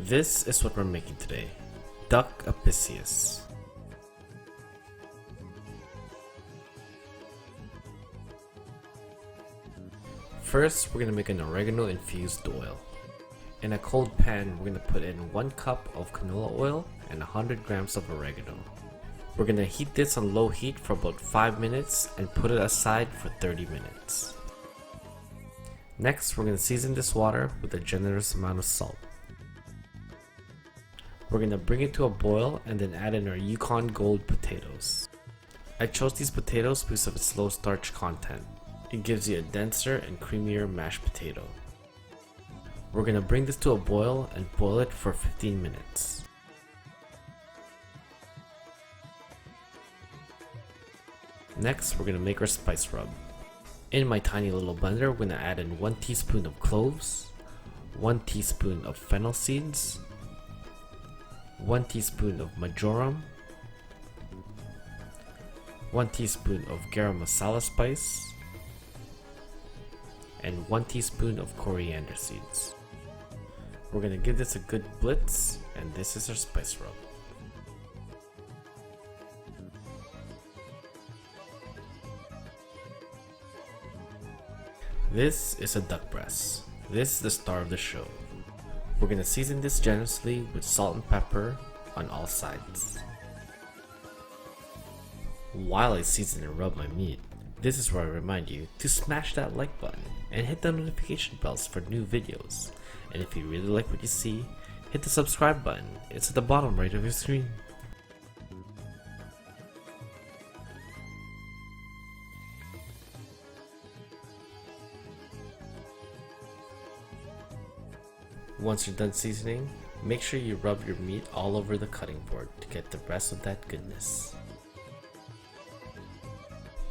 This is what we're making today, duck apicius. First, we're going to make an oregano infused oil. In a cold pan, we're going to put in 1 cup of canola oil and 100 grams of oregano. We're going to heat this on low heat for about 5 minutes and put it aside for 30 minutes. Next, we're going to season this water with a generous amount of salt. We're going to bring it to a boil and then add in our Yukon Gold potatoes. I chose these potatoes because of its low starch content. It gives you a denser and creamier mashed potato. We're going to bring this to a boil and boil it for 15 minutes. Next, we're going to make our spice rub. In my tiny little blender, we're going to add in 1 teaspoon of cloves, 1 teaspoon of fennel seeds, 1 teaspoon of marjoram, 1 teaspoon of garam masala spice, and 1 teaspoon of coriander seeds. We're going to give this a good blitz, and this is our spice rub. This is a duck breast. This is the star of the show. We're going to season this generously with salt and pepper on all sides. While I season and rub my meat, this is where I remind you to smash that like button and hit the notification bells for new videos. And if you really like what you see, hit the subscribe button. It's at the bottom right of your screen. Once you're done seasoning, make sure you rub your meat all over the cutting board to get the rest of that goodness.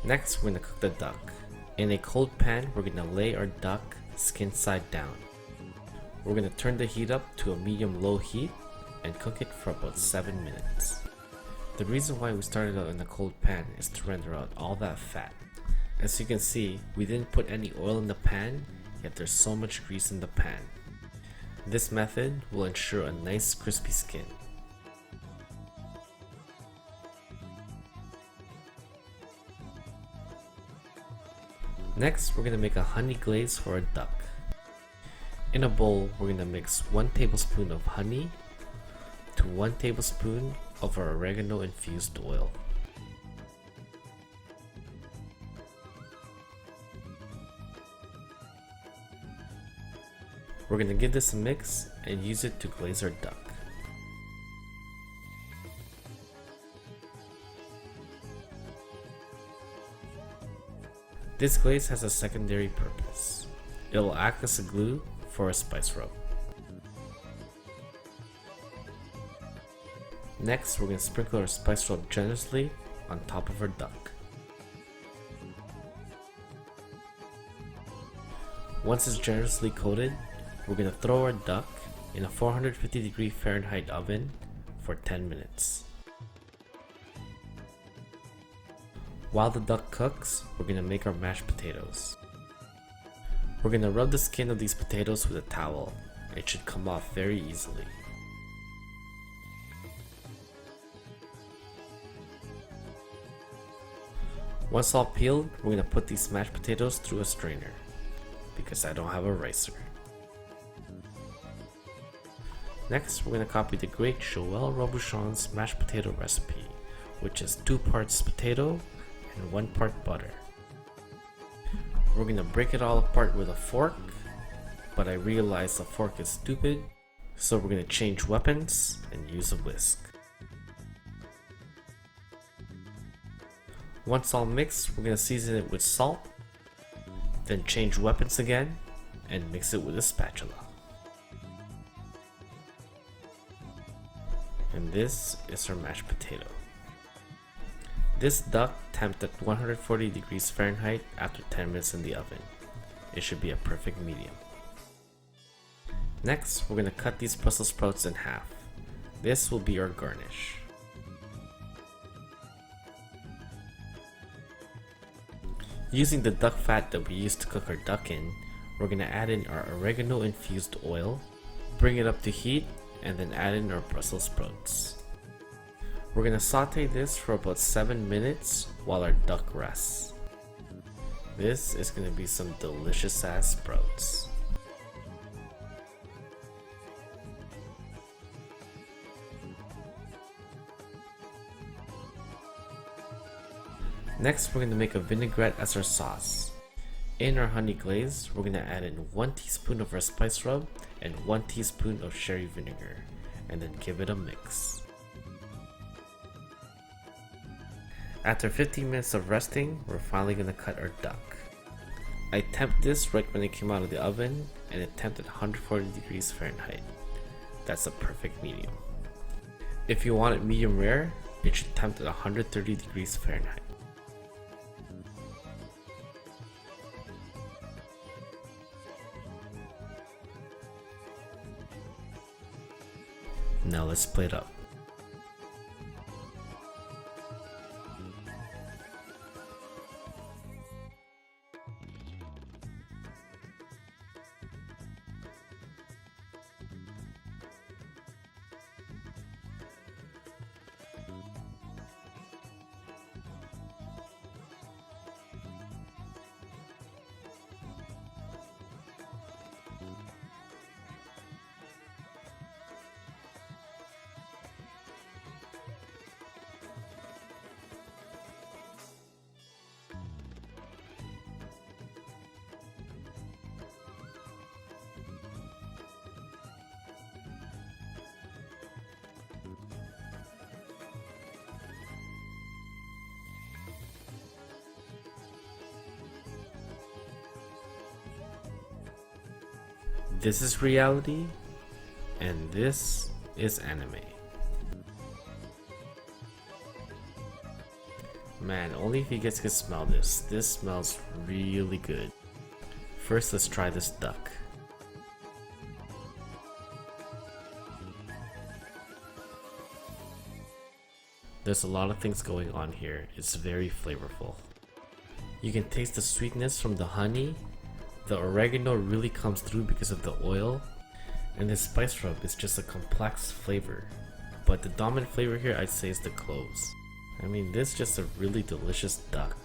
Next, we're going to cook the duck. In a cold pan, we're going to lay our duck skin side down. We're going to turn the heat up to a medium-low heat and cook it for about 7 minutes. The reason why we started out in a cold pan is to render out all that fat. As you can see, we didn't put any oil in the pan, yet there's so much grease in the pan. This method will ensure a nice crispy skin. Next, we're going to make a honey glaze for our duck. In a bowl, we're going to mix 1 tablespoon of honey to 1 tablespoon of our oregano infused oil. We're going to give this a mix and use it to glaze our duck. This glaze has a secondary purpose. It will act as a glue for a spice rub. Next, we're going to sprinkle our spice rub generously on top of our duck. Once it's generously coated, we're going to throw our duck in a 450 Fahrenheit oven for 10 minutes. While the duck cooks, we're going to make our mashed potatoes. We're going to rub the skin of these potatoes with a towel. It should come off very easily. Once all peeled, we're going to put these mashed potatoes through a strainer, because I don't have a ricer. Next, we're going to copy the great Joël Robuchon's mashed potato recipe, which is 2 parts potato and 1 part butter. We're going to break it all apart with a fork, but I realized the fork is stupid, so we're going to change weapons and use a whisk. Once all mixed, we're going to season it with salt, then change weapons again and mix it with a spatula. And this is our mashed potato. This duck temped at 140 degrees Fahrenheit after 10 minutes in the oven. It should be a perfect medium. Next, we're going to cut these Brussels sprouts in half. This will be our garnish. Using the duck fat that we used to cook our duck in, we're going to add in our oregano infused oil, bring it up to heat, and then add in our Brussels sprouts. We're gonna saute this for about 7 minutes while our duck rests. This is gonna be some delicious ass sprouts. Next, we're gonna make a vinaigrette as our sauce. In our honey glaze, we're gonna add in 1 teaspoon of our spice rub and 1 teaspoon of sherry vinegar, and then give it a mix. After 15 minutes of resting, we're finally gonna cut our duck. I temped this right when it came out of the oven, and it temped at 140 degrees Fahrenheit. That's a perfect medium. If you want it medium rare, it should tempt at 130 degrees Fahrenheit. Now let's split up. This is reality, and this is anime. Man, only if you guys can smell this. This smells really good. First, let's try this duck. There's a lot of things going on here. It's very flavorful. You can taste the sweetness from the honey. The oregano really comes through because of the oil, and the spice rub is just a complex flavor. But the dominant flavor here, I'd say, is the cloves. I mean, this is just a really delicious duck.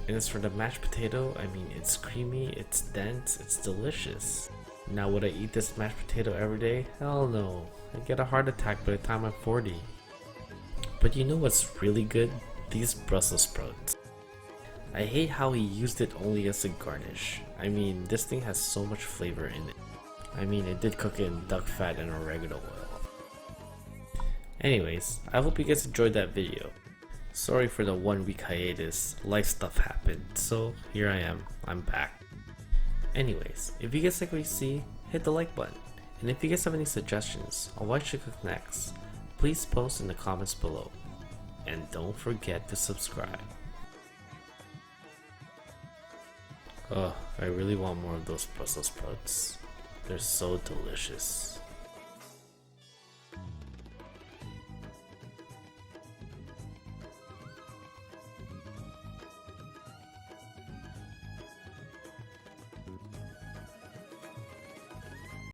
And as for the mashed potato, I mean, it's creamy, it's dense, it's delicious. Now, would I eat this mashed potato every day? Hell no. I'd get a heart attack by the time I'm 40. But you know what's really good? These Brussels sprouts. I hate how he used it only as a garnish. I mean, this thing has so much flavor in it. I mean, it did cook it in duck fat and oregano oil. Anyways, I hope you guys enjoyed that video. Sorry for the 1 week hiatus, life stuff happened, so here I am, I'm back. Anyways, if you guys like what you see, hit the like button. And if you guys have any suggestions on what I should cook next, please post in the comments below. And don't forget to subscribe. Oh, I really want more of those Brussels sprouts. They're so delicious.